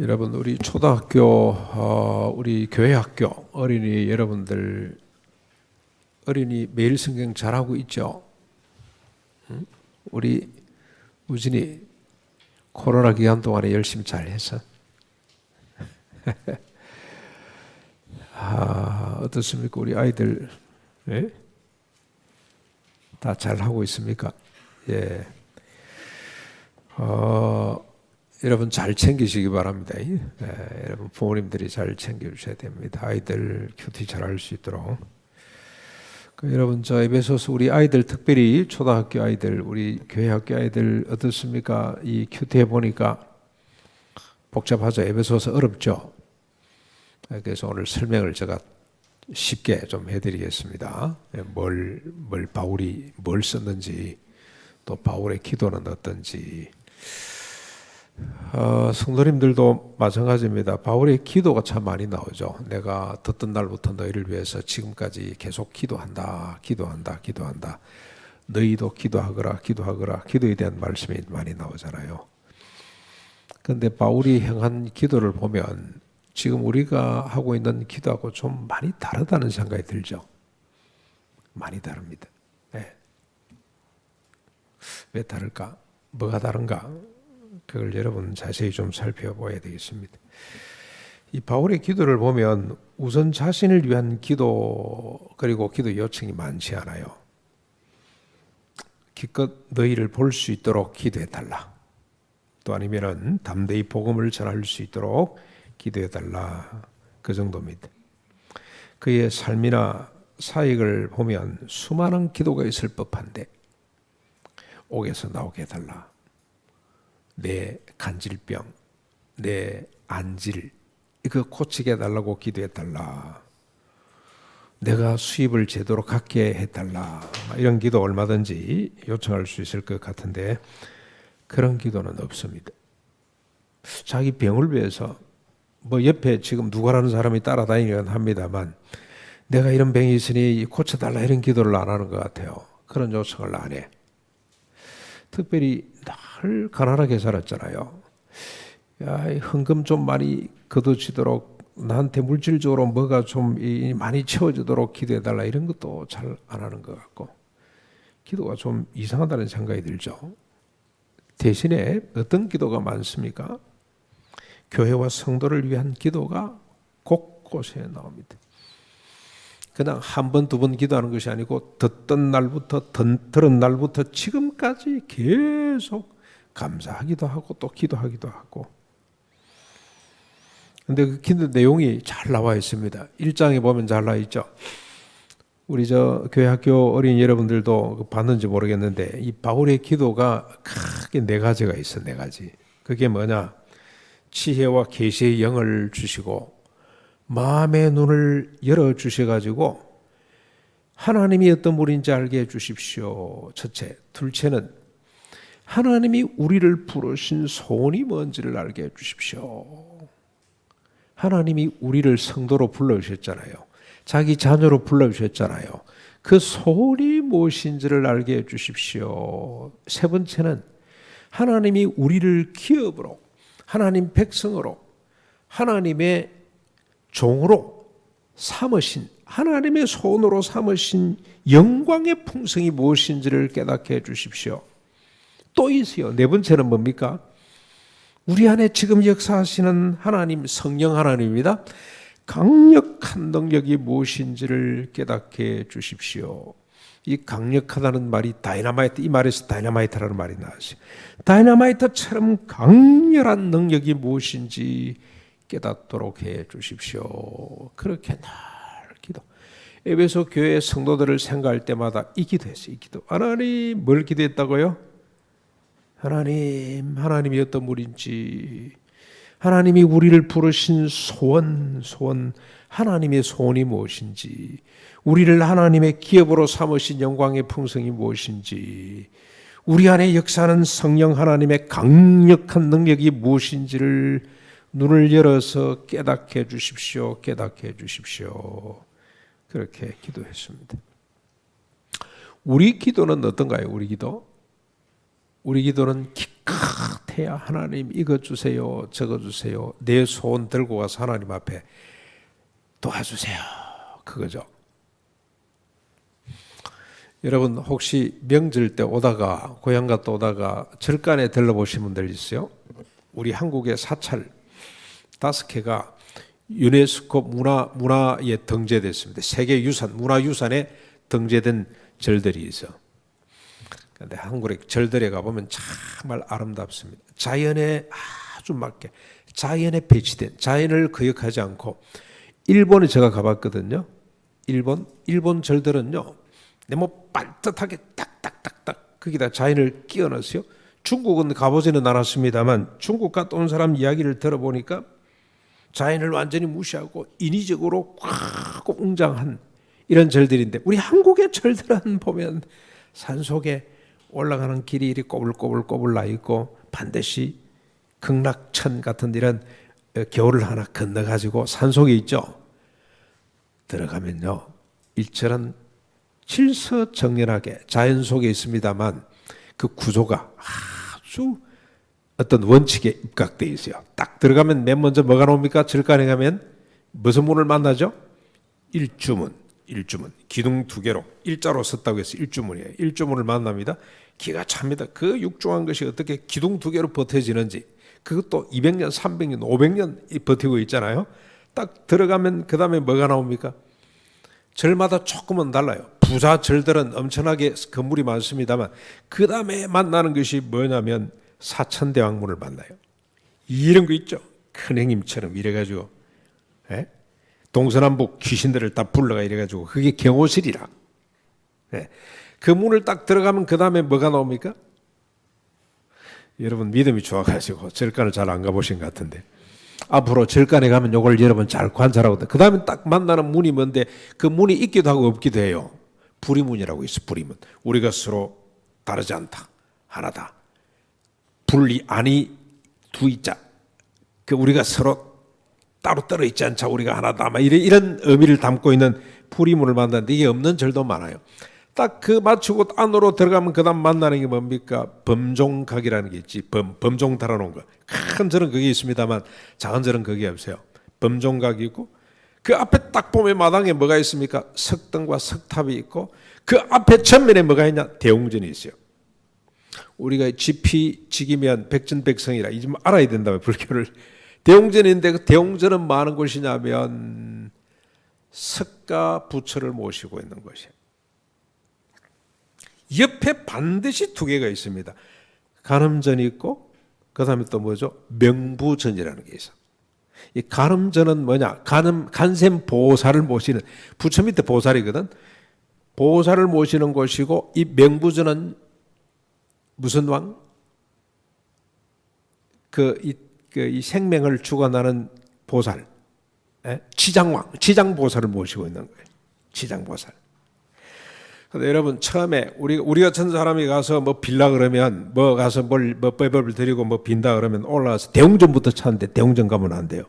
여러분, 우리 초등학교, 우리 교회 학교 어린이 여러분들, 어린이 매일 성경 잘하고 있죠? 응? 우리 우진이 코로나 기간 동안에 열심히 잘해서 어떻습니까? 우리 아이들 예? 다 잘하고 있습니까? 예. 여러분 잘 챙기시기 바랍니다. 여러분 부모님들이 잘 챙겨주셔야 됩니다. 아이들 큐티 잘할 수 있도록. 여러분 저 에베소서 우리 아이들 특별히 초등학교 아이들 우리 교회 학교 아이들 어떻습니까? 이 큐티 해보니까 복잡하죠. 에베소서 어렵죠. 그래서 오늘 설명을 제가 쉽게 좀 해드리겠습니다. 뭘 바울이 뭘 썼는지 또 바울의 기도는 어떤지. 성도님들도 마찬가지입니다. 바울의 기도가 참 많이 나오죠. 내가 듣던 날부터 너희를 위해서 지금까지 계속 기도한다. 너희도 기도하거라. 기도에 대한 말씀이 많이 나오잖아요. 그런데 바울이 행한 기도를 보면 지금 우리가 하고 있는 기도하고 좀 많이 다르다는 생각이 들죠. 많이 다릅니다. 네. 왜 다를까? 뭐가 다른가? 그걸 여러분 자세히 좀 살펴봐야 되겠습니다. 이 바울의 기도를 보면 우선 자신을 위한 기도 그리고 기도 요청이 많지 않아요. 기껏 너희를 볼 수 있도록 기도해달라. 또 아니면은 담대히 복음을 전할 수 있도록 기도해달라. 그 정도입니다. 그의 삶이나 사역을 보면 수많은 기도가 있을 법한데 옥에서 나오게 해달라. 내 간질병, 내 안질, 이거 고치게 해달라고 기도해달라. 내가 수입을 제대로 갖게 해달라. 이런 기도 얼마든지 요청할 수 있을 것 같은데 그런 기도는 없습니다. 자기 병을 위해서 뭐 옆에 지금 누구라는 사람이 따라다니긴 합니다만 내가 이런 병이 있으니 고쳐달라 이런 기도를 안 하는 것 같아요. 그런 요청을 안 해. 특별히 늘 가난하게 살았잖아요. 야, 헌금 좀 많이 거둬지도록 나한테 물질적으로 뭐가 좀 많이 채워지도록 기도해달라 이런 것도 잘 안 하는 것 같고 기도가 좀 이상하다는 생각이 들죠. 대신에 어떤 기도가 많습니까? 교회와 성도를 위한 기도가 곳곳에 나옵니다. 그냥 한 번, 두 번 기도하는 것이 아니고 들은 날부터 지금까지 계속 감사하기도 하고 또 기도하기도 하고. 근데 그 기도 내용이 잘 나와 있습니다. 1장에 보면 잘 나와 있죠. 우리 저 교회 학교 어린 여러분들도 봤는지 모르겠는데 이 바울의 기도가 크게 네 가지가 있어. 네 가지. 그게 뭐냐? 지혜와 계시의 영을 주시고 마음의 눈을 열어주셔가지고 하나님이 어떤 분인지 알게 해주십시오. 첫째. 둘째는 하나님이 우리를 부르신 소원이 뭔지를 알게 해주십시오. 하나님이 우리를 성도로 불러주셨잖아요. 자기 자녀로 불러주셨잖아요. 그 소원이 무엇인지를 알게 해주십시오. 세 번째는 하나님이 우리를 기업으로 하나님 백성으로 하나님의 종으로 삼으신 하나님의 손으로 삼으신 영광의 풍성이 무엇인지를 깨닫게 해주십시오. 또 있어요. 네 번째는 뭡니까? 우리 안에 지금 역사하시는 하나님, 성령 하나님입니다. 강력한 능력이 무엇인지를 깨닫게 해주십시오. 이 강력하다는 말이 다이너마이트, 이 말에서 다이너마이트라는 말이 나왔어요. 다이너마이트처럼 강렬한 능력이 무엇인지 깨닫도록 해 주십시오. 그렇게 늘 기도. 에베소 교회 성도들을 생각할 때마다 이 기도했어요. 이 기도. 하나님 뭘 기도했다고요? 하나님이 어떤 분인지, 하나님이 우리를 부르신 소원, 하나님의 소원이 무엇인지, 우리를 하나님의 기업으로 삼으신 영광의 풍성이 무엇인지, 우리 안에 역사하는 성령 하나님의 강력한 능력이 무엇인지를 눈을 열어서 깨닫게 해주십시오. 그렇게 기도했습니다. 우리 기도는 어떤가요? 우리 기도? 우리 기도는 기껏해야 하나님 이거 주세요, 저거 주세요. 내 소원 들고 가서 하나님 앞에 도와주세요. 그거죠. 여러분 혹시 명절 때 오다가 고향 갔다 오다가 절간에 들러보신 분들 있어요? 우리 한국의 사찰 5개가 유네스코 문화에 등재됐습니다. 세계유산, 문화유산에 등재된 절들이 있어. 그런데 한국의 절들에 가보면 정말 아름답습니다. 자연에 아주 맞게 자연에 배치된, 자연을 거역하지 않고. 일본에 제가 가봤거든요. 일본 절들은요 너무 반듯하게 딱딱딱딱 거기다 자연을 끼워 넣었어요. 중국은 가보지는 않았습니다만 중국 갔다 온 사람 이야기를 들어보니까 자연을 완전히 무시하고 인위적으로 꽉 웅장한 이런 절들인데, 우리 한국의 절들은 보면 산속에 올라가는 길이 이리 꼬불꼬불 나 있고 반드시 극락천 같은 이런 겨울을 하나 건너가지고 산속에 있죠. 들어가면요 일처럼 질서정연하게 자연 속에 있습니다만 그 구조가 아주 어떤 원칙에 입각되어 있어요. 딱 들어가면 맨 먼저 뭐가 나옵니까? 절간에 가면 무슨 문을 만나죠? 일주문. 기둥 2개로 일자로 섰다고 해서 일주문이에요. 일주문을 만납니다. 기가 찹니다. 그 육중한 것이 어떻게 기둥 2개로 버텨지는지, 그것도 200년, 300년, 500년 버티고 있잖아요. 딱 들어가면 그 다음에 뭐가 나옵니까? 절마다 조금은 달라요. 부자 절들은 엄청나게 건물이 많습니다만 그 다음에 만나는 것이 뭐냐면 사천대왕문을 만나요. 이런 거 있죠. 큰 행님처럼 이래가지고 동서남북 귀신들을 다 불러가 이래가지고 그게 경호실이라. 그 문을 딱 들어가면 그 다음에 뭐가 나옵니까? 여러분 믿음이 좋아가지고 절간을 잘 안 가보신 것 같은데 앞으로 절간에 가면 이걸 여러분 잘 관찰하고, 그 다음에 딱 만나는 문이 뭔데 그 문이 있기도 하고 없기도 해요. 불이문이라고 있어. 불이문. 우리가 서로 다르지 않다, 하나다. 분리 아니 두 있자. 그 우리가 서로 따로 떨어 있지 않자, 우리가 하나다. 이런 의미를 담고 있는 불이문을 만나는데 이게 없는 절도 많아요. 딱 그 맞추고 안으로 들어가면 그 다음 만나는 게 뭡니까? 범종각이라는 게 있지. 범종 달아놓은 거. 큰 절은 그게 있습니다만 작은 절은 그게 없어요. 범종각이 있고 그 앞에 딱 보면 마당에 뭐가 있습니까? 석등과 석탑이 있고 그 앞에 전면에 뭐가 있냐? 대웅전이 있어요. 우리가 지피지기면 백전백성이라 이 좀 알아야 된다고요. 불교를. 대웅전인데 그 대웅전은 뭐 하는 곳이냐면 석가 부처를 모시고 있는 곳이에요. 옆에 반드시 2개가 있습니다. 간음전이 있고 그 다음에 또 뭐죠? 명부전이라는 게 있어. 이 간음전은 뭐냐? 간샘 보살을 모시는, 부처 밑에 보살이거든. 보살을 모시는 곳이고, 이 명부전은 무슨 왕? 이 생명을 주관하는 보살, 지장왕, 지장보살을 모시고 있는 거예요. 지장보살. 근데 여러분 처음에 우리 같은 사람이 가서 뭐 빌라 그러면 뭐 가서 뭐 빼법을 드리고 뭐 빈다 그러면 올라와서 대웅전부터 찾는데 대웅전 가면 안 돼요.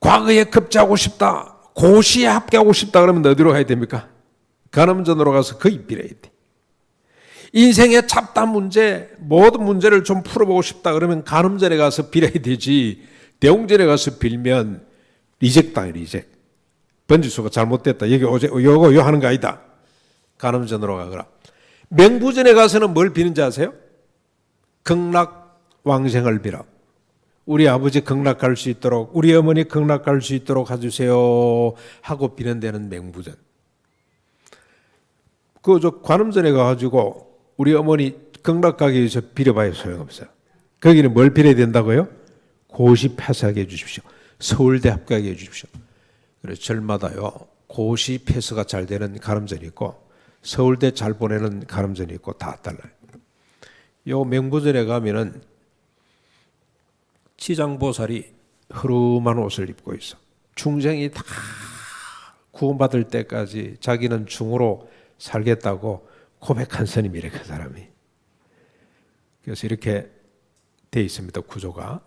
과거에 급제하고 싶다, 고시에 합격하고 싶다 그러면 어디로 가야 됩니까? 간음전으로 가서 거의 빌어야 돼. 인생의 잡다한 문제, 모든 문제를 좀 풀어보고 싶다 그러면 간음전에 가서 빌어야 되지. 대웅전에 가서 빌면 리젝당해, 리젝. 번지수가 잘못됐다. 요거 하는 거 아니다. 간음전으로 가거라. 명부전에 가서는 뭘 비는지 아세요? 극락왕생을 빌어. 우리 아버지 극락 갈 수 있도록, 우리 어머니 극락 갈 수 있도록 해주세요 하고 비는 데는 명부전. 저 관음전에 가가지고 우리 어머니 극락 가기 위해서 빌어봐야 소용없어요. 거기는 뭘 빌어야 된다고요? 고시 패스하게 해주십시오. 서울대 합격하게 해주십시오. 그래서 절마다요 고시 패스가 잘 되는 간음전이 있고 서울대 잘 보내는 간음전이 있고 다 달라요. 요 명부전에 가면은 지장보살이 흐름한 옷을 입고 있어. 중생이 다 구원받을 때까지 자기는 중으로 살겠다고 고백한 스님이래, 그 사람이. 그래서 이렇게 돼 있습니다, 구조가.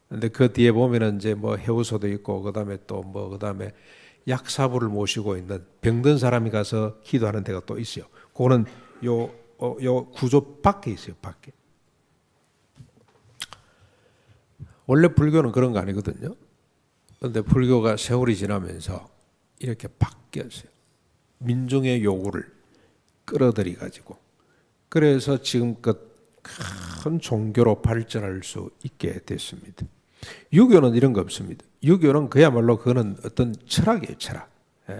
근데 그 뒤에 보면은 이제 뭐 해우소도 있고 그다음에 또 뭐 그다음에 약사부를 모시고 있는 병든 사람이 가서 기도하는 데가 또 있어요. 그거는 요 요 구조 밖에 있어요. 밖에. 원래 불교는 그런 거 아니거든요. 그런데 불교가 세월이 지나면서 이렇게 바뀌었어요. 민중의 요구를 끌어들이 가지고. 그래서 지금껏 큰 종교로 발전할 수 있게 됐습니다. 유교는 이런 거 없습니다. 유교는 그야말로 그거는 어떤 철학이에요. 철학.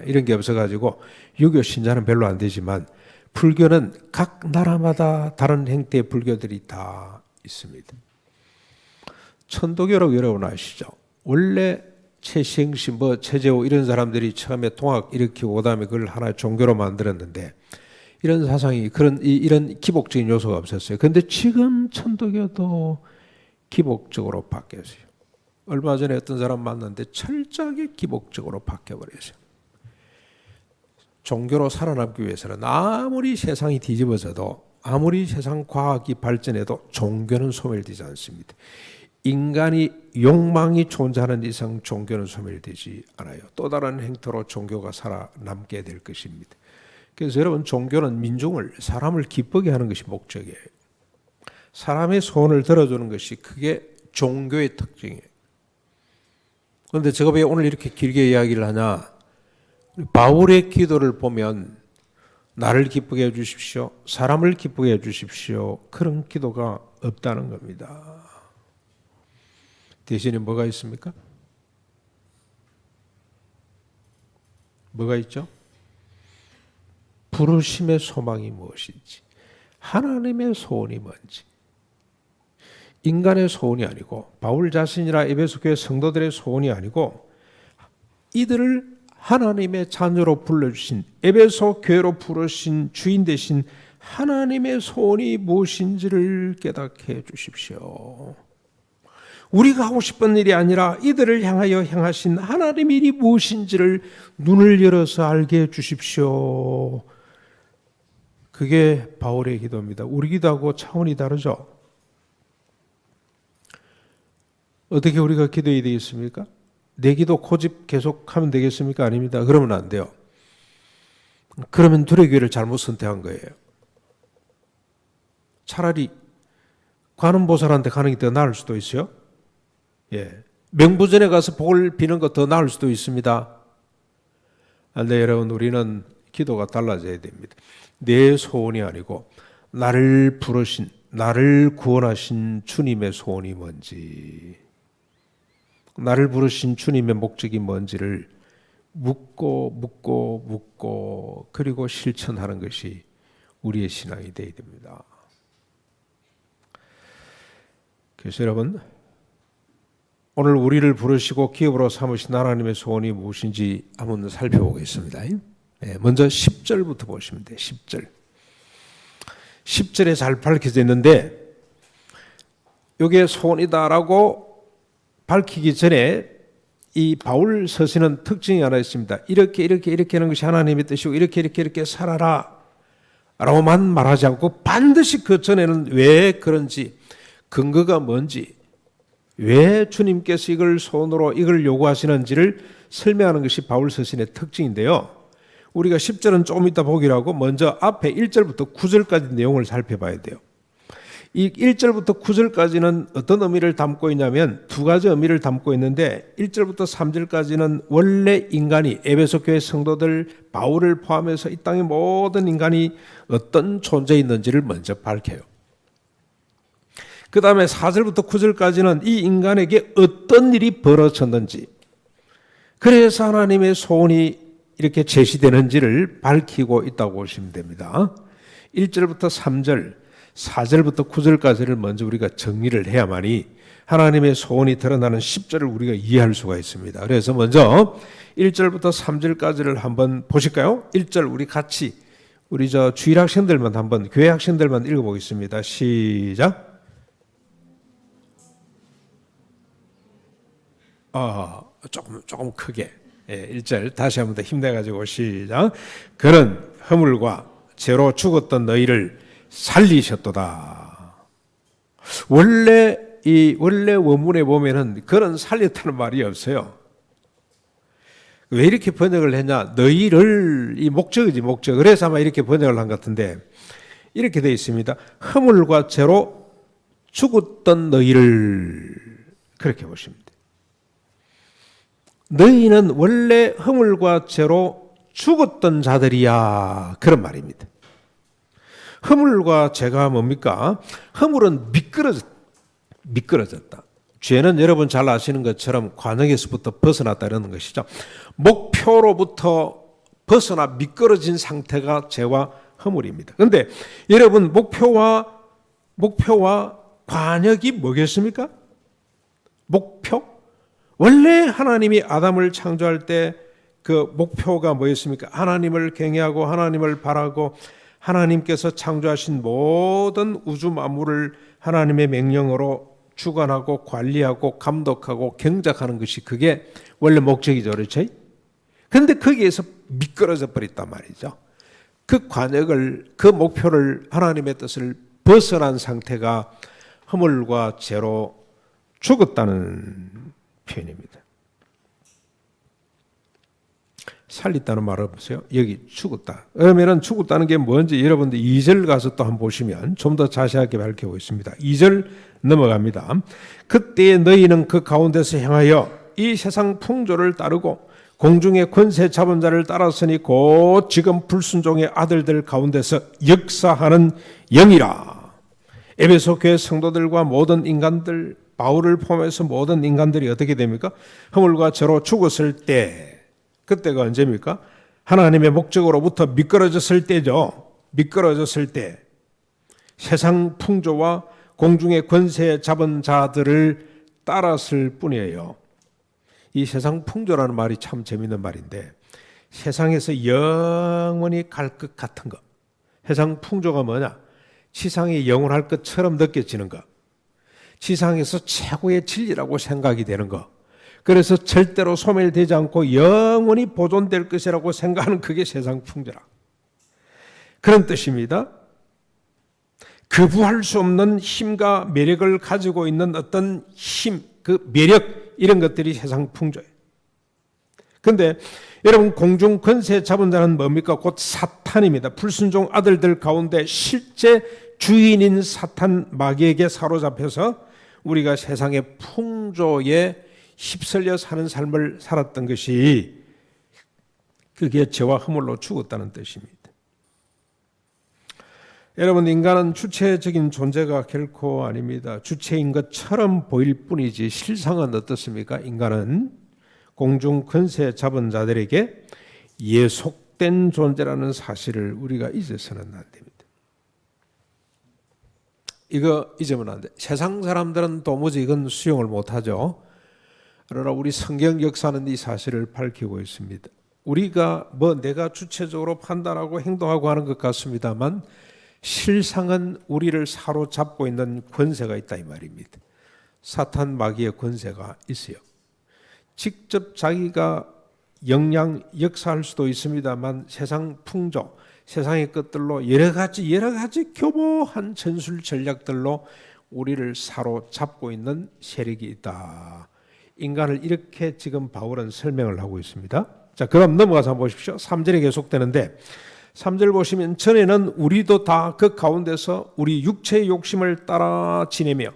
이런 게 없어가지고 유교 신자는 별로 안 되지만 불교는 각 나라마다 다른 형태의 불교들이 다 있습니다. 천도교라고 여러분 아시죠? 원래 최시행시, 최재호 이런 사람들이 처음에 통학 일으키고 그다음에 그걸 하나의 종교로 만들었는데 이런 사상이 이런 기복적인 요소가 없었어요. 그런데 지금 천도교도 기복적으로 바뀌었어요. 얼마 전에 어떤 사람 만났는데 철저하게 기복적으로 바뀌어버렸어요. 종교로 살아남기 위해서는 아무리 세상이 뒤집어져도 아무리 세상 과학이 발전해도 종교는 소멸되지 않습니다. 인간이 욕망이 존재하는 이상 종교는 소멸되지 않아요. 또 다른 행태로 종교가 살아남게 될 것입니다. 그래서 여러분 종교는 민중을 사람을 기쁘게 하는 것이 목적이에요. 사람의 소원을 들어주는 것이 그게 종교의 특징이에요. 그런데 제가 왜 오늘 이렇게 길게 이야기를 하냐? 바울의 기도를 보면 나를 기쁘게 해주십시오. 사람을 기쁘게 해주십시오. 그런 기도가 없다는 겁니다. 대신에 뭐가 있습니까? 뭐가 있죠? 부르심의 소망이 무엇인지, 하나님의 소원이 뭔지, 인간의 소원이 아니고 바울 자신이나 에베소 교회 성도들의 소원이 아니고 이들을 하나님의 자녀로 불러주신 에베소 교회로 부르신 주인 되신 하나님의 소원이 무엇인지를 깨닫게 해주십시오. 우리가 하고 싶은 일이 아니라 이들을 향하여 행하신 하나님의 일이 무엇인지를 눈을 열어서 알게 해주십시오. 그게 바울의 기도입니다. 우리 기도하고 차원이 다르죠. 어떻게 우리가 기도해야 되겠습니까? 내 기도 고집 계속하면 되겠습니까? 아닙니다. 그러면 안 돼요. 그러면 두레교회를 잘못 선택한 거예요. 차라리 관음보살한테 가는 게 더 나을 수도 있어요. 예, 명부전에 가서 복을 비는 것 더 나을 수도 있습니다. 근데 여러분 우리는 기도가 달라져야 됩니다. 내 소원이 아니고 나를 부르신, 나를 구원하신 주님의 소원이 뭔지, 나를 부르신 주님의 목적이 뭔지를 묻고 그리고 실천하는 것이 우리의 신앙이 되어야 됩니다. 그래서 여러분 오늘 우리를 부르시고 기업으로 삼으신 하나님의 소원이 무엇인지 한번 살펴보겠습니다. 먼저 10절부터 보시면 돼요. 10절. 10절에 잘 밝혀져 있는데 이게 소원이다라고 밝히기 전에 이 바울 서신은 특징이 하나 있습니다. 이렇게 하는 것이 하나님의 뜻이고 이렇게 살아라 라고만 말하지 않고 반드시 그 전에는 왜 그런지, 근거가 뭔지, 왜 주님께서 이걸 소원으로 이걸 요구하시는지를 설명하는 것이 바울 서신의 특징인데요. 우리가 10절은 조금 이따 보기로 하고 먼저 앞에 1절부터 9절까지 내용을 살펴봐야 돼요. 이 1절부터 9절까지는 어떤 의미를 담고 있냐면 두 가지 의미를 담고 있는데 1절부터 3절까지는 원래 인간이, 에베소 교회 성도들 바울을 포함해서 이 땅의 모든 인간이 어떤 존재에 있는지를 먼저 밝혀요. 그 다음에 4절부터 9절까지는 이 인간에게 어떤 일이 벌어졌는지, 그래서 하나님의 소원이 이렇게 제시되는지를 밝히고 있다고 보시면 됩니다. 1절부터 3절, 4절부터 9절까지를 먼저 우리가 정리를 해야만이 하나님의 소원이 드러나는 10절을 우리가 이해할 수가 있습니다. 그래서 먼저 1절부터 3절까지를 한번 보실까요? 1절 우리 같이 우리 주일 학생들만 한번, 교회 학생들만 읽어보겠습니다. 시작. 조금 크게. 1절 다시 한번 더 힘내가지고 시작. 그는 허물과 죄로 죽었던 너희를 살리셨도다. 원래 원문에 보면은 그는 살렸다는 말이 없어요. 왜 이렇게 번역을 했냐? 너희를, 이 목적이지, 목적. 그래서 아마 이렇게 번역을 한 것 같은데, 이렇게 되어 있습니다. 허물과 죄로 죽었던 너희를, 그렇게 보십니다. 너희는 원래 허물과 죄로 죽었던 자들이야, 그런 말입니다. 허물과 죄가 뭡니까? 허물은 미끄러졌다. 죄는 여러분 잘 아시는 것처럼 관역에서부터 벗어났다는 것이죠. 목표로부터 벗어나 미끄러진 상태가 죄와 허물입니다. 그런데 여러분, 목표와 관역이 뭐겠습니까? 목표? 원래 하나님이 아담을 창조할 때 그 목표가 뭐였습니까? 하나님을 경외하고 하나님을 바라고 하나님께서 창조하신 모든 우주 만물을 하나님의 명령으로 주관하고 관리하고 감독하고 경작하는 것이 그게 원래 목적이죠. 그렇죠? 그런데 거기에서 미끄러져 버렸단 말이죠. 그 관역을, 그 목표를, 하나님의 뜻을 벗어난 상태가 허물과 죄로 죽었다는 표현입니다. 살렸다는 말을 보세요. 여기 죽었다. 그러면 죽었다는 게 뭔지 여러분들 2절 가서 또 한번 보시면 좀 더 자세하게 밝히고 있습니다. 2절 넘어갑니다. 그때 너희는 그 가운데서 행하여 이 세상 풍조를 따르고 공중의 권세 잡은 자를 따랐으니 곧 지금 불순종의 아들들 가운데서 역사하는 영이라. 에베소 교회 성도들과 모든 인간들, 바울을 포함해서 모든 인간들이 어떻게 됩니까? 허물과 죄로 죽었을 때, 그때가 언제입니까? 하나님의 목적으로부터 미끄러졌을 때죠. 미끄러졌을 때 세상 풍조와 공중의 권세 잡은 자들을 따랐을 뿐이에요. 이 세상 풍조라는 말이 참 재밌는 말인데, 세상에서 영원히 갈 것 같은 것. 세상 풍조가 뭐냐? 지상이 영원할 것처럼 느껴지는 것. 지상에서 최고의 진리라고 생각이 되는 것. 그래서 절대로 소멸되지 않고 영원히 보존될 것이라고 생각하는 그게 세상 풍조라. 그런 뜻입니다. 거부할 수 없는 힘과 매력을 가지고 있는 어떤 힘, 그 매력, 이런 것들이 세상 풍조예요. 그런데 여러분, 공중 권세 잡은 자는 뭡니까? 곧 사탄입니다. 불순종 아들들 가운데 실제 주인인 사탄 마귀에게 사로잡혀서 우리가 세상의 풍조에 휩쓸려 사는 삶을 살았던 것이, 그게 죄와 허물로 죽었다는 뜻입니다. 여러분, 인간은 주체적인 존재가 결코 아닙니다. 주체인 것처럼 보일 뿐이지 실상은 어떻습니까? 인간은 공중 권세 잡은 자들에게 예속된 존재라는 사실을 우리가 잊어서는 안 됩니다. 이거 잊으면 안 돼. 세상 사람들은 도무지 이건 수용을 못하죠. 그러나 우리 성경 역사는 이 사실을 밝히고 있습니다. 우리가 내가 주체적으로 판단하고 행동하고 하는 것 같습니다만 실상은 우리를 사로잡고 있는 권세가 있다, 이 말입니다. 사탄 마귀의 권세가 있어요. 직접 자기가 역사할 수도 있습니다만 세상 풍조, 세상의 것들로 여러 가지 교묘한 전술 전략들로 우리를 사로잡고 있는 세력이 있다. 인간을 이렇게 지금 바울은 설명을 하고 있습니다. 자, 그럼 넘어가서 한번 보십시오. 3절에 계속되는데, 3절 보시면 전에는 우리도 다 그 가운데서 우리 육체의 욕심을 따라 지내며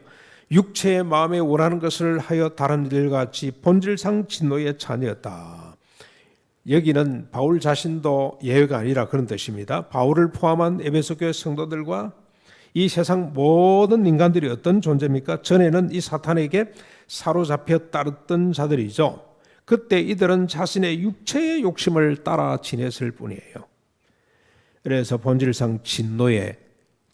육체의 마음에 원하는 것을 하여 다른 일같이 본질상 진노의 자녀였다. 여기는 바울 자신도 예외가 아니라 그런 뜻입니다. 바울을 포함한 에베소 교회 성도들과 이 세상 모든 인간들이 어떤 존재입니까? 전에는 이 사탄에게 사로잡혀 따랐던 자들이죠. 그때 이들은 자신의 육체의 욕심을 따라 지냈을 뿐이에요. 그래서 본질상 진노의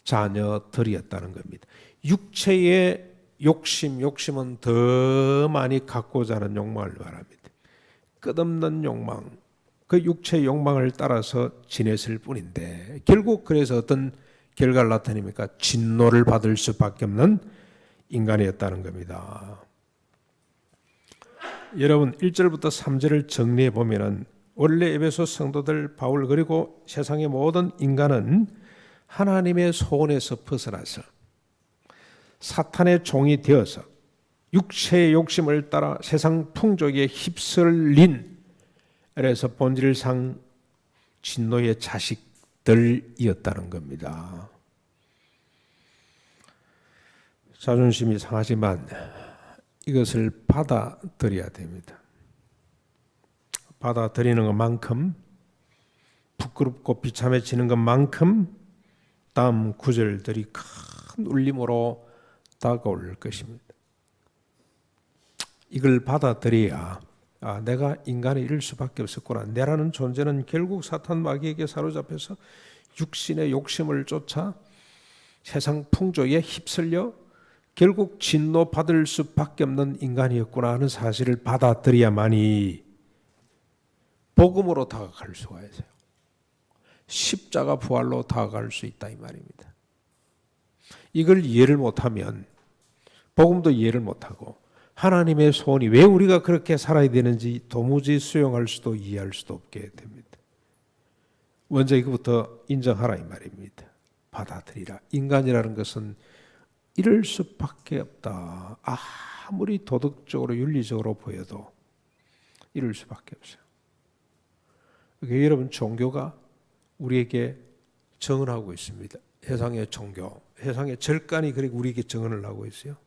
자녀들이었다는 겁니다. 육체의 욕심은 더 많이 갖고자 하는 욕망을 말합니다. 끝없는 욕망, 그 육체의 욕망을 따라서 지냈을 뿐인데 결국 그래서 어떤 결과를 나타냅니까? 진노를 받을 수밖에 없는 인간이었다는 겁니다. 여러분, 1절부터 3절을 정리해 보면은 원래 에베소 성도들, 바울 그리고 세상의 모든 인간은 하나님의 소원에서 벗어나서 사탄의 종이 되어서 육체의 욕심을 따라 세상 풍족에 휩쓸린, 그래서 본질상 진노의 자식들이었다는 겁니다. 자존심이 상하지만 이것을 받아들여야 됩니다. 받아들이는 것만큼, 부끄럽고 비참해지는 것만큼 다음 구절들이 큰 울림으로 다가올 것입니다. 이걸 받아들여야 내가 인간이 이럴 수밖에 없었구나. 내라는 존재는 결국 사탄 마귀에게 사로잡혀서 육신의 욕심을 쫓아 세상 풍조에 휩쓸려 결국 진노받을 수밖에 없는 인간이었구나 하는 사실을 받아들여야만이 복음으로 다가갈 수가 있어요. 십자가 부활로 다가갈 수 있다 이 말입니다. 이걸 이해를 못하면 복음도 이해를 못하고 하나님의 소원이 왜 우리가 그렇게 살아야 되는지 도무지 수용할 수도 이해할 수도 없게 됩니다. 먼저 이것부터 인정하라 이 말입니다. 받아들이라. 인간이라는 것은 이럴 수밖에 없다. 아무리 도덕적으로 윤리적으로 보여도 이럴 수밖에 없어요. 그러니까 여러분 종교가 우리에게 증언하고 있습니다. 세상의 종교, 세상의 절간이 그리고 우리에게 증언을 하고 있어요.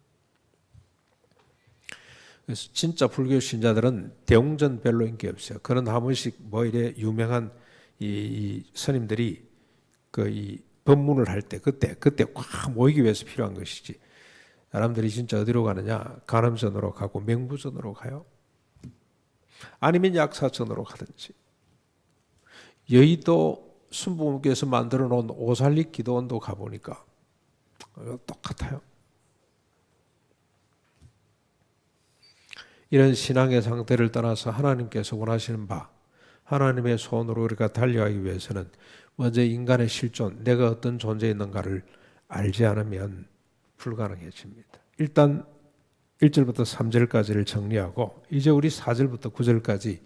그래서 진짜 불교 신자들은 대웅전 별로 인기 없어요. 그런 한 번씩 뭐 이래 유명한 이 스님들이 이 법문을 할 때 그때 확 모이기 위해서 필요한 것이지. 사람들이 진짜 어디로 가느냐? 간암전으로 가고 맹부전으로 가요. 아니면 약사전으로 가든지. 여의도 순복음교에서 만들어 놓은 오살리 기도원도 가보니까 똑같아요. 이런 신앙의 상태를 떠나서 하나님께서 원하시는 바, 하나님의 손으로 우리가 달려가기 위해서는 먼저 인간의 실존, 내가 어떤 존재였는가를 알지 않으면 불가능해집니다. 일단 1절부터 3절까지를 정리하고 이제 우리 4절부터 9절까지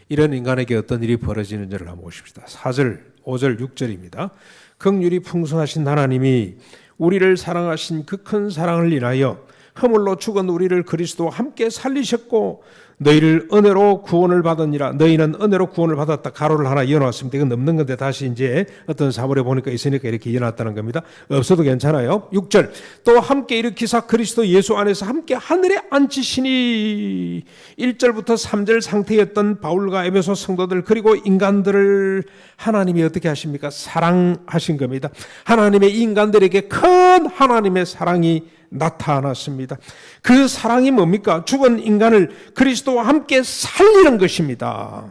이런 인간에게 어떤 일이 벌어지는지를 한번 보십시다. 4절, 5절, 6절입니다. 긍휼이 풍성하신 하나님이 우리를 사랑하신 그 큰 사랑을 인하여 허물로 죽은 우리를 그리스도와 함께 살리셨고 너희를 은혜로 구원을 받으니라. 너희는 은혜로 구원을 받았다. 가로를 하나 이어놨습니다. 이건 넘는 건데 다시 이제 어떤 사물에 보니까 있으니까 이렇게 이어놨다는 겁니다. 없어도 괜찮아요. 6절 또 함께 일으키사 그리스도 예수 안에서 함께 하늘에 앉히시니 1절부터 3절 상태였던 바울과 에베소 성도들 그리고 인간들을 하나님이 어떻게 하십니까? 사랑하신 겁니다. 하나님의 인간들에게 큰 하나님의 사랑이 나타났습니다. 그 사랑이 뭡니까? 죽은 인간을 그리스도와 함께 살리는 것입니다.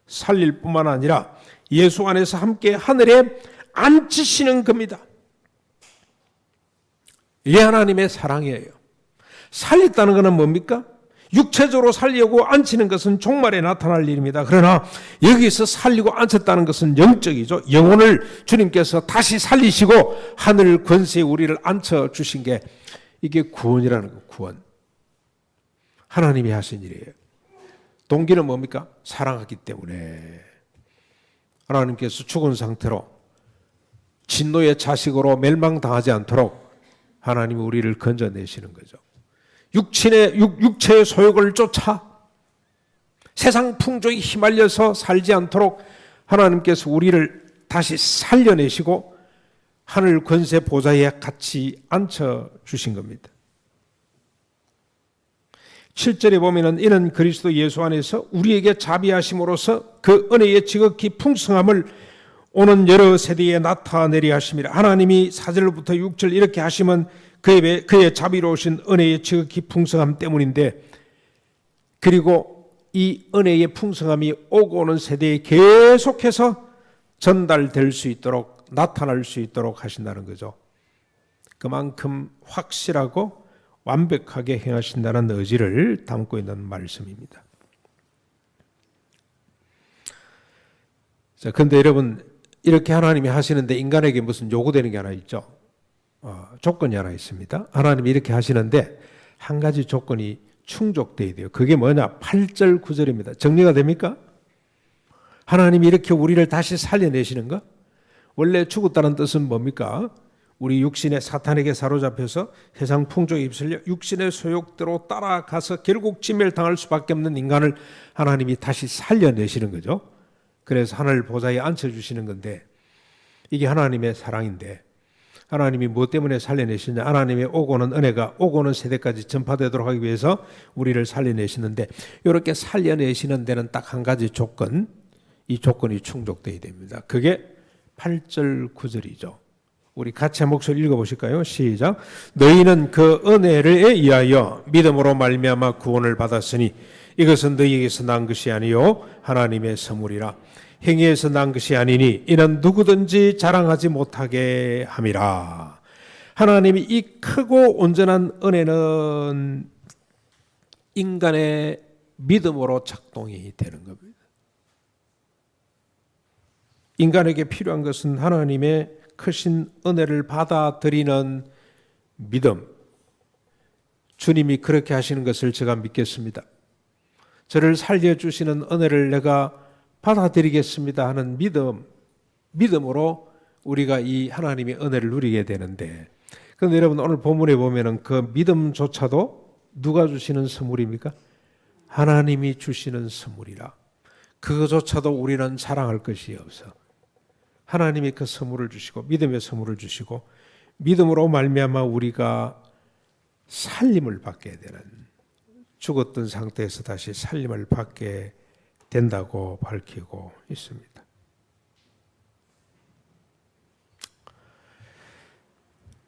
살릴 뿐만 아니라 예수 안에서 함께 하늘에 앉히시는 겁니다. 이게 하나님의 사랑이에요. 살렸다는 것은 뭡니까? 육체적으로 살리고 앉히는 것은 종말에 나타날 일입니다. 그러나 여기서 살리고 앉혔다는 것은 영적이죠. 영혼을 주님께서 다시 살리시고 하늘 권세에 우리를 앉혀주신 게 이게 구원이라는 거, 구원. 하나님이 하신 일이에요. 동기는 뭡니까? 사랑하기 때문에. 하나님께서 죽은 상태로 진노의 자식으로 멸망당하지 않도록 하나님이 우리를 건져내시는 거죠. 육체의 소욕을 쫓아 세상 풍조에 휘말려서 살지 않도록 하나님께서 우리를 다시 살려내시고 하늘 권세 보좌에 같이 앉혀주신 겁니다. 7절에 보면은 이는 그리스도 예수 안에서 우리에게 자비하심으로써 그 은혜의 지극히 풍성함을 오는 여러 세대에 나타내려 하심이라. 하나님이 4절부터 6절 이렇게 하시면 그의 자비로우신 은혜의 지극히 풍성함 때문인데, 그리고 이 은혜의 풍성함이 오고 오는 세대에 계속해서 전달될 수 있도록 나타날 수 있도록 하신다는 거죠. 그만큼 확실하고 완벽하게 행하신다는 의지를 담고 있는 말씀입니다. 자, 근데 여러분 이렇게 하나님이 하시는데 인간에게 무슨 요구되는 게 하나 있죠. 조건이 하나 있습니다. 하나님이 이렇게 하시는데 한 가지 조건이 충족돼야 돼요. 그게 뭐냐? 8절 9절입니다. 정리가 됩니까? 하나님이 이렇게 우리를 다시 살려내시는 것? 원래 죽었다는 뜻은 뭡니까? 우리 육신의 사탄에게 사로잡혀서 세상 풍조에 휩쓸려 육신의 소욕대로 따라가서 결국 진멸당할 수밖에 없는 인간을 하나님이 다시 살려내시는 거죠. 그래서 하늘 보좌에 앉혀주시는 건데 이게 하나님의 사랑인데 하나님이 무엇 때문에 살려내시냐? 하나님의 오고는 은혜가 오고는 세대까지 전파되도록 하기 위해서 우리를 살려내시는데, 이렇게 살려내시는 데는 딱 한 가지 조건, 이 조건이 충족되어야 됩니다. 그게 8절 9절이죠. 우리 같이 한 목소리 읽어보실까요? 시작. 너희는 그 은혜를 위하여 믿음으로 말미암아 구원을 받았으니 이것은 너희에게서 난 것이 아니요 하나님의 선물이라. 행위에서 난 것이 아니니 이는 누구든지 자랑하지 못하게 함이라. 하나님이 이 크고 온전한 은혜는 인간의 믿음으로 작동이 되는 겁니다. 인간에게 필요한 것은 하나님의 크신 은혜를 받아들이는 믿음. 주님이 그렇게 하시는 것을 제가 믿겠습니다. 저를 살려주시는 은혜를 내가 받아들이겠습니다 하는 믿음으로 우리가 이 하나님의 은혜를 누리게 되는데, 그런데 여러분 오늘 본문에 보면은 그 믿음조차도 누가 주시는 선물입니까? 하나님이 주시는 선물이라. 그것조차도 우리는 자랑할 것이 없어. 하나님이 그 선물을 주시고 믿음의 선물을 주시고 믿음으로 말미암아 우리가 살림을 받게 되는, 죽었던 상태에서 다시 살림을 받게 된다고 밝히고 있습니다.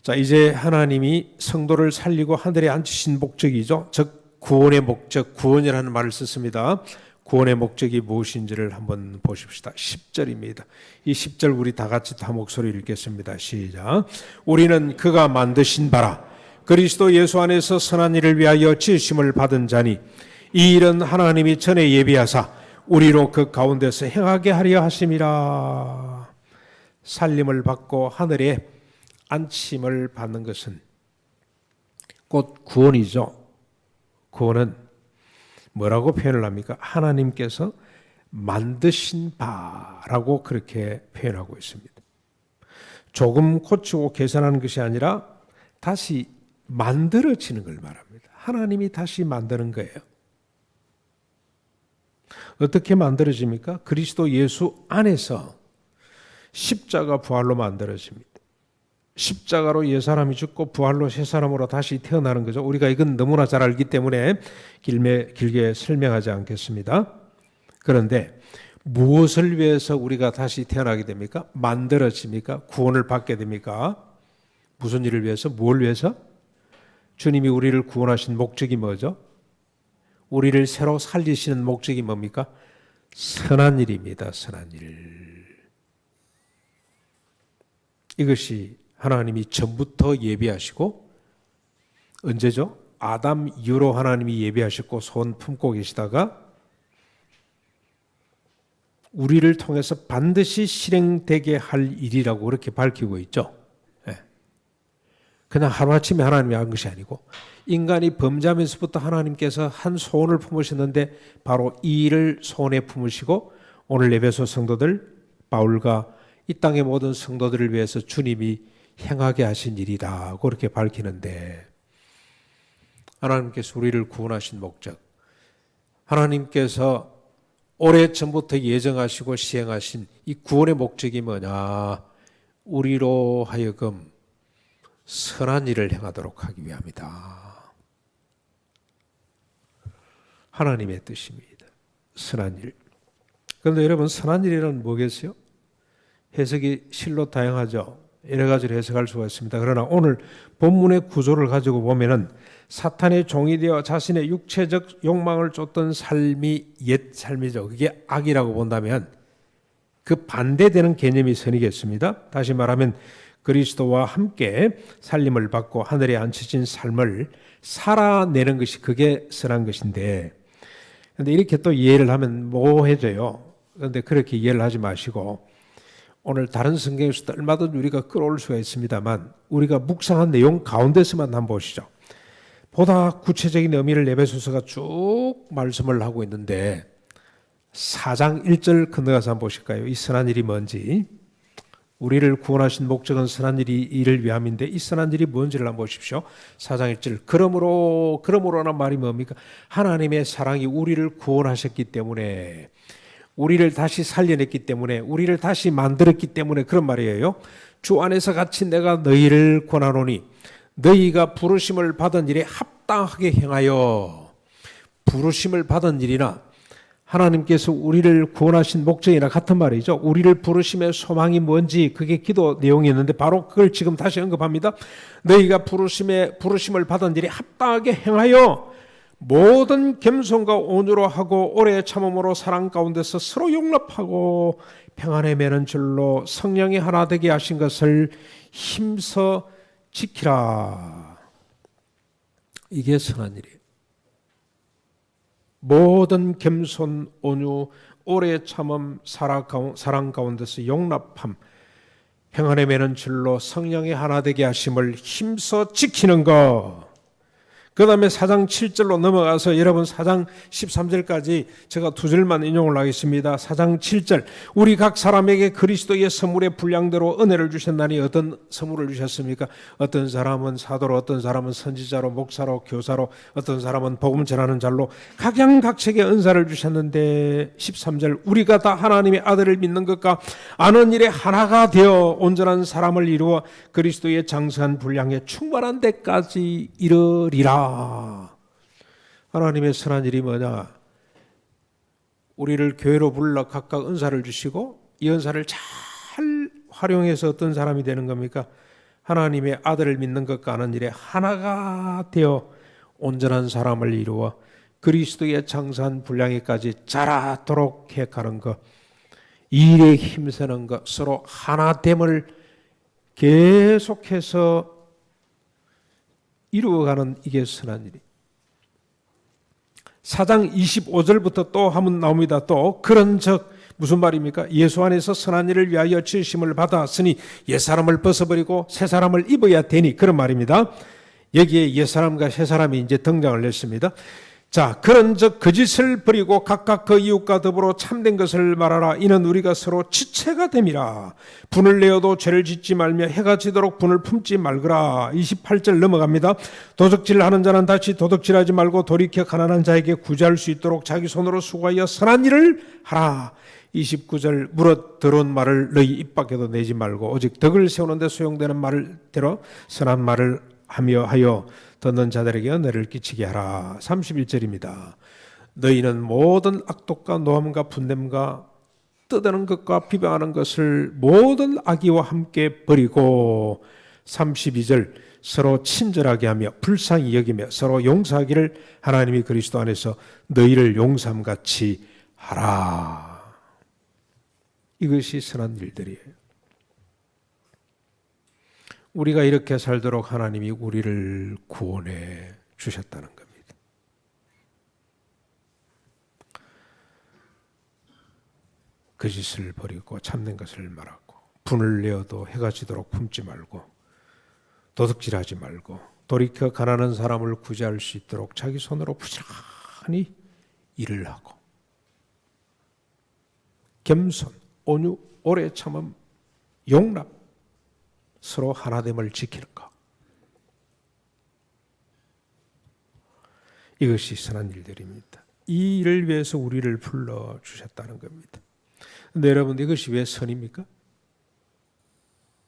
자, 이제 하나님이 성도를 살리고 하늘에 앉히신 목적이죠. 즉 구원의 목적, 구원이라는 말을 썼습니다. 구원의 목적이 무엇인지를 한번 보십시다. 10절입니다. 이 10절 우리 다 같이 다 목소리 읽겠습니다. 시작. 우리는 그가 만드신 바라 그리스도 예수 안에서 선한 일을 위하여 지으심을 받은 자니 이 일은 하나님이 전에 예비하사 우리로 그 가운데서 행하게 하려 하심이라. 살림을 받고 하늘에 안침을 받는 것은 곧 구원이죠. 구원은 뭐라고 표현을 합니까? 하나님께서 만드신 바라고 그렇게 표현하고 있습니다. 조금 고치고 개선하는 것이 아니라 다시 만들어지는 걸 말합니다. 하나님이 다시 만드는 거예요. 어떻게 만들어집니까? 그리스도 예수 안에서 십자가 부활로 만들어집니다. 십자가로 옛사람이 죽고 부활로 새사람으로 다시 태어나는 거죠. 우리가 이건 너무나 잘 알기 때문에 길게 설명하지 않겠습니다. 그런데 무엇을 위해서 우리가 다시 태어나게 됩니까? 만들어집니까? 구원을 받게 됩니까? 무슨 일을 위해서? 뭘 위해서? 주님이 우리를 구원하신 목적이 뭐죠? 우리를 새로 살리시는 목적이 뭡니까? 선한 일입니다. 선한 일. 이것이 하나님이 전부터 예비하시고, 언제죠? 아담 이후로 하나님이 예비하셨고 손 품고 계시다가 우리를 통해서 반드시 실행되게 할 일이라고 그렇게 밝히고 있죠. 그냥 하루아침에 하나님이 한 것이 아니고 인간이 범죄하면서부터 하나님께서 한 소원을 품으셨는데 바로 이 일을 소원에 품으시고 오늘 에베소 성도들, 바울과 이 땅의 모든 성도들을 위해서 주님이 행하게 하신 일이다 그렇게 밝히는데, 하나님께서 우리를 구원하신 목적, 하나님께서 오래전부터 예정하시고 시행하신 이 구원의 목적이 뭐냐? 우리로 하여금 선한 일을 행하도록 하기 위함이다. 하나님의 뜻입니다. 선한 일. 그런데 여러분, 선한 일이란 뭐겠어요? 해석이 실로 다양하죠. 여러 가지로 해석할 수가 있습니다. 그러나 오늘 본문의 구조를 가지고 보면은 사탄의 종이 되어 자신의 육체적 욕망을 쫓던 삶이 옛 삶이죠. 그게 악이라고 본다면 그 반대되는 개념이 선이겠습니다. 다시 말하면 그리스도와 함께 살림을 받고 하늘에 앉혀진 삶을 살아내는 것이 그게 선한 것인데, 그런데 이렇게 또 이해를 하면 모호해져요. 그런데 그렇게 이해를 하지 마시고 오늘 다른 성경에서도 얼마든지 우리가 끌어올 수가 있습니다만 우리가 묵상한 내용 가운데서만 한번 보시죠. 보다 구체적인 의미를 에베소서가 쭉 말씀을 하고 있는데 4장 1절 건너가서 한번 보실까요? 이 선한 일이 뭔지. 우리를 구원하신 목적은 선한 일을 위함인데 이 선한 일이 뭔지를 한번 보십시오. 4장 1절. 그러므로라는 말이 뭡니까? 하나님의 사랑이 우리를 구원하셨기 때문에 우리를 다시 살려냈기 때문에, 우리를 다시 만들었기 때문에 그런 말이에요. 주 안에서 같이 내가 너희를 권하노니 너희가 부르심을 받은 일에 합당하게 행하여. 부르심을 받은 일이나 하나님께서 우리를 구원하신 목적이나 같은 말이죠. 우리를 부르심의 소망이 뭔지 그게 기도 내용이었는데 바로 그걸 지금 다시 언급합니다. 너희가 부르심을 받은 일에 합당하게 행하여 모든 겸손과 온유로 하고 오래 참음으로 사랑 가운데서 서로 용납하고 평안에 매는 줄로 성령이 하나 되게 하신 것을 힘써 지키라. 이게 선한 일이에요. 모든 겸손, 온유, 오래 참음, 사랑 가운데서 용납함, 평안에 매는 줄로 성령이 하나 되게 하심을 힘써 지키는 것. 그 다음에 4장 7절로 넘어가서 여러분 4장 13절까지 제가 두 절만 인용을 하겠습니다. 4장 7절 우리 각 사람에게 그리스도의 선물의 분량대로 은혜를 주셨나니 어떤 선물을 주셨습니까? 어떤 사람은 사도로, 어떤 사람은 선지자로, 목사로, 교사로, 어떤 사람은 복음 전하는 자로 각양각색의 은사를 주셨는데 13절 우리가 다 하나님의 아들을 믿는 것과 아는 일에 하나가 되어 온전한 사람을 이루어 그리스도의 장성한 분량에 충만한 데까지 이르리라. 하나님의 선한 일이 뭐냐? 우리를 교회로 불러 각각 은사를 주시고 이 은사를 잘 활용해서 어떤 사람이 되는 겁니까? 하나님의 아들을 믿는 것과 아는 일에 하나가 되어 온전한 사람을 이루어 그리스도의 장성한 분량에까지 자라도록 해가는 것, 이 일에 힘쓰는 것, 서로 하나됨을 계속해서 이루어가는 이게 선한 일이. 4장 25절부터 또 한번 나옵니다. 또 그런즉 무슨 말입니까? 예수 안에서 선한 일을 위하여 지으심을 받았으니 옛사람을 벗어버리고 새사람을 입어야 되니 그런 말입니다. 여기에 옛사람과 새사람이 이제 등장을 했습니다. 자, 그런즉 거짓을 버리고 각각 그 이웃과 더불어 참된 것을 말하라. 이는 우리가 서로 지체가 됨이라. 분을 내어도 죄를 짓지 말며 해가 지도록 분을 품지 말거라. 28절 넘어갑니다. 도적질하는 자는 다시 도둑질하지 말고 돌이켜 가난한 자에게 구제할 수 있도록 자기 손으로 수고하여 선한 일을 하라. 29절 물어 들어온 말을 너희 입 밖에도 내지 말고 오직 덕을 세우는 데 소용되는 말을 들어 선한 말을 하여 듣는 자들에게 은혜를 끼치게 하라. 31절입니다. 너희는 모든 악독과 노함과 분냄과 떠드는 것과 비방하는 것을 모든 악의와 함께 버리고 32절 서로 친절하게 하며 불쌍히 여기며 서로 용서하기를 하나님이 그리스도 안에서 너희를 용서함같이 하라. 이것이 선한 일들이에요. 우리가 이렇게 살도록 하나님이 우리를 구원해 주셨다는 겁니다. 거짓을 버리고 참된 것을 말하고 분을 내어도 해가 지도록 품지 말고 도둑질하지 말고 돌이켜 가난한 사람을 구제할 수 있도록 자기 손으로 부지런히 일을 하고 겸손, 온유, 오래 참음, 용납 서로 하나됨을 지키는 것. 이것이 선한 일들입니다. 이 일을 위해서 우리를 불러주셨다는 겁니다. 그런데 여러분 이것이 왜 선입니까?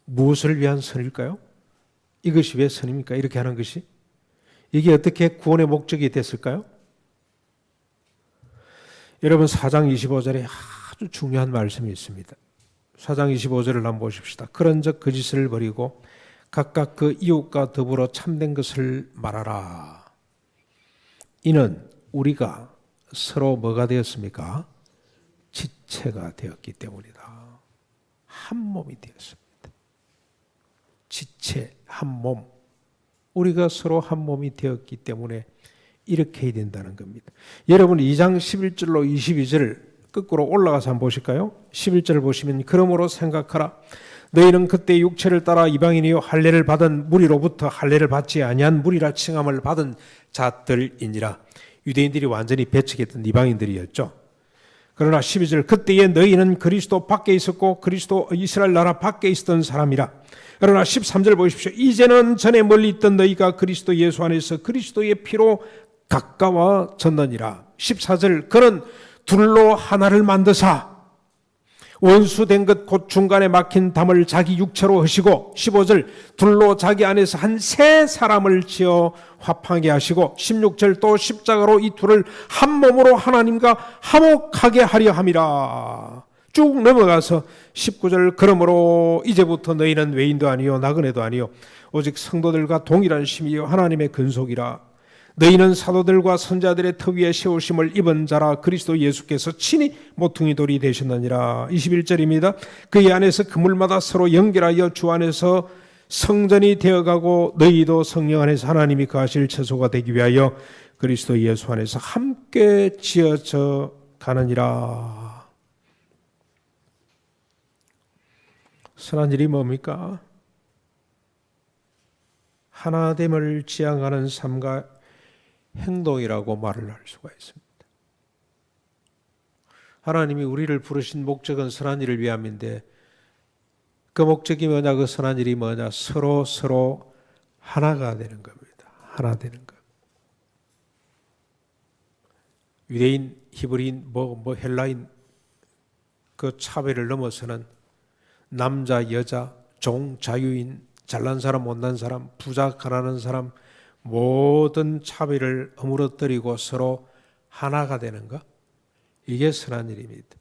무엇을 위한 선일까요? 이것이 왜 선입니까? 이렇게 하는 것이? 이게 어떻게 구원의 목적이 됐을까요? 여러분 4장 25절에 아주 중요한 말씀이 있습니다. 4장 25절을 한번 보십시다. 그런즉 거짓을 버리고 각각 그 이웃과 더불어 참된 것을 말하라. 이는 우리가 서로 뭐가 되었습니까? 지체가 되었기 때문이다. 한 몸이 되었습니다. 지체, 한 몸. 우리가 서로 한 몸이 되었기 때문에 이렇게 해야 된다는 겁니다. 여러분 2장 11절로 22절을 거꾸로 올라가서 한번 보실까요? 11절을 보시면 그러므로 생각하라. 너희는 그때 육체를 따라 이방인이요 할례를 받은 무리로부터 할례를 받지 아니한 무리라 칭함을 받은 자들이니라. 유대인들이 완전히 배척했던 이방인들이었죠. 그러나 12절 그때에 너희는 그리스도 밖에 있었고 그리스도 이스라엘 나라 밖에 있었던 사람이라. 그러나 13절 보십시오. 이제는 전에 멀리 있던 너희가 그리스도 예수 안에서 그리스도의 피로 가까워졌느니라. 14절 그는 둘로 하나를 만드사 원수된 것 곧 중간에 막힌 담을 자기 육체로 하시고 15절 둘로 자기 안에서 한 세 사람을 지어 화평하게 하시고 16절 또 십자가로 이 둘을 한 몸으로 하나님과 화목하게 하려 함이라. 쭉 넘어가서 19절 그러므로 이제부터 너희는 외인도 아니요 나그네도 아니요 오직 성도들과 동일한 심이요 하나님의 근속이라. 너희는 사도들과 선자들의 터 위에 세우심을 입은 자라. 그리스도 예수께서 친히 모퉁이 돌이 되셨느니라. 21절입니다. 그의 안에서 그물마다 서로 연결하여 주 안에서 성전이 되어가고 너희도 성령 안에서 하나님이 거하실 처소가 되기 위하여 그리스도 예수 안에서 함께 지어져 가느니라. 선한 일이 뭡니까? 하나됨을 지향하는 삶과 행동이라고 말을 할 수가 있습니다. 하나님이 우리를 부르신 목적은 선한 일을 위함인데 그 목적이 뭐냐? 그 선한 일이 뭐냐? 서로 하나가 되는 겁니다. 하나 되는 것. 유대인, 히브리인, 헬라인 그 차별을 넘어서는 남자, 여자, 종, 자유인, 잘난 사람, 못난 사람, 부자, 가난한 사람 모든 차별을 허물어뜨리고 서로 하나가 되는 것, 이게 선한 일입니다.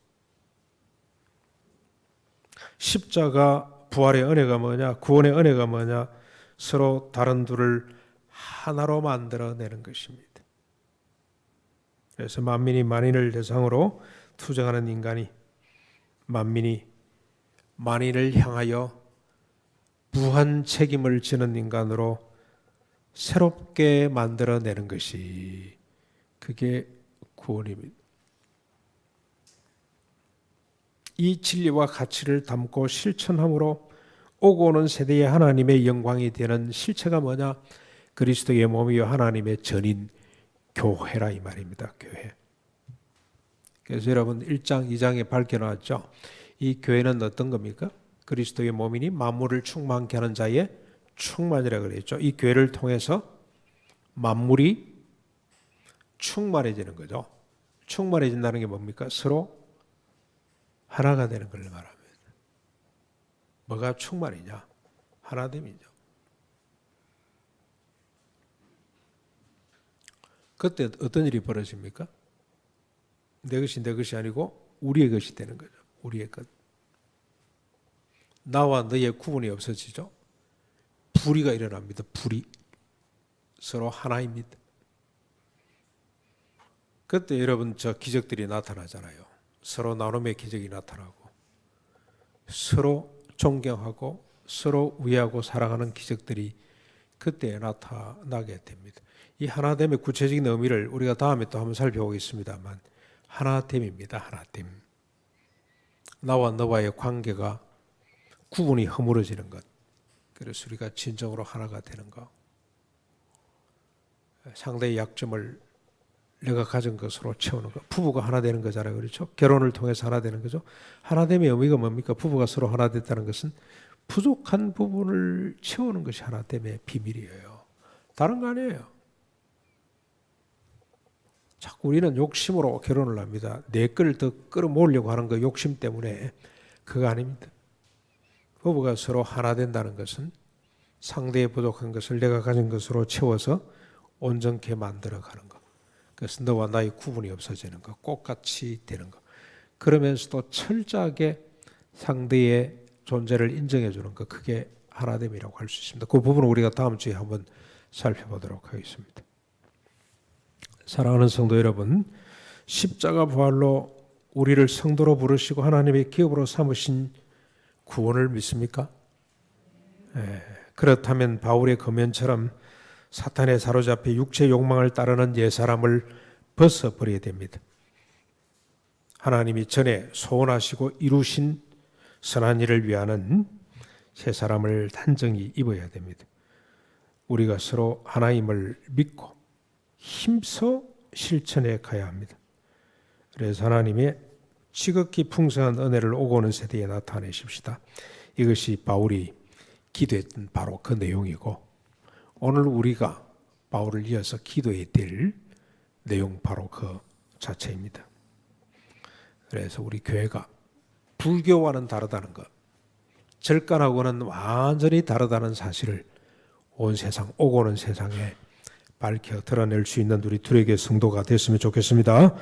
십자가 부활의 은혜가 뭐냐? 구원의 은혜가 뭐냐? 서로 다른 둘을 하나로 만들어내는 것입니다. 그래서 만민이 만인을 대상으로 투쟁하는 인간이 만민이 만인을 향하여 무한 책임을 지는 인간으로 새롭게 만들어내는 것이 그게 구원입니다. 이 진리와 가치를 담고 실천함으로 오고 오는 세대의 하나님의 영광이 되는 실체가 뭐냐? 그리스도의 몸이요 하나님의 전인 교회라 이 말입니다. 교회. 그래서 여러분 1장 2장에 밝혀놨죠. 이 교회는 어떤 겁니까? 그리스도의 몸이니 만물을 충만케 하는 자의 충만이라고 그랬죠. 이 교회를 통해서 만물이 충만해지는 거죠. 충만해진다는 게 뭡니까? 서로 하나가 되는 걸 말합니다. 뭐가 충만이냐? 하나됨이죠. 그때 어떤 일이 벌어집니까? 내 것이 내 것이 아니고 우리의 것이 되는 거죠. 우리의 것. 나와 너의 구분이 없어지죠. 불의가 일어납니다. 불의. 서로 하나입니다. 그때 여러분 저 기적들이 나타나잖아요. 서로 나눔의 기적이 나타나고 서로 존경하고 서로 위하고 사랑하는 기적들이 그때 나타나게 됩니다. 이 하나됨의 구체적인 의미를 우리가 다음에 또 한번 살펴보겠습니다만 하나됨입니다. 하나됨. 나와 너와의 관계가 구분이 허물어지는 것. 그래서 우리가 진정으로 하나가 되는 것. 상대의 약점을 내가 가진 것으로 채우는 것. 부부가 하나 되는 거잖아요. 그렇죠? 결혼을 통해서 하나 되는 거죠. 하나됨의 의미가 뭡니까? 부부가 서로 하나 됐다는 것은 부족한 부분을 채우는 것이 하나됨의 비밀이에요. 다른 거 아니에요. 자꾸 우리는 욕심으로 결혼을 합니다. 내 거를 더 끌어모으려고 하는 그 욕심 때문에 그거 아닙니다. 부부가 서로 하나 된다는 것은 상대의 부족한 것을 내가 가진 것으로 채워서 온전케 만들어가는 것. 그래서 너와 나의 구분이 없어지는 것, 꽃같이 되는 것. 그러면서도 철저하게 상대의 존재를 인정해 주는 것, 그게 하나됨이라고 할 수 있습니다. 그 부분은 우리가 다음 주에 한번 살펴보도록 하겠습니다. 사랑하는 성도 여러분, 십자가 부활로 우리를 성도로 부르시고 하나님의 기업으로 삼으신 구원을 믿습니까? 그렇다면 바울의 거면처럼 사탄에 사로잡혀 육체 욕망을 따르는 옛사람을 벗어버려야 됩니다. 하나님이 전에 소원하시고 이루신 선한 일을 위하는 새 사람을 단정히 입어야 됩니다. 우리가 서로 하나임을 믿고 힘써 실천해 가야 합니다. 그래서 하나님의 지극히 풍성한 은혜를 오고 오는 세대에 나타내십시다. 이것이 바울이 기도했던 바로 그 내용이고 오늘 우리가 바울을 이어서 기도해야 될 내용 바로 그 자체입니다. 그래서 우리 교회가 불교와는 다르다는 것, 절간하고는 완전히 다르다는 사실을 온 세상, 오고 오는 세상에 밝혀 드러낼 수 있는 우리 두레게 성도가 됐으면 좋겠습니다.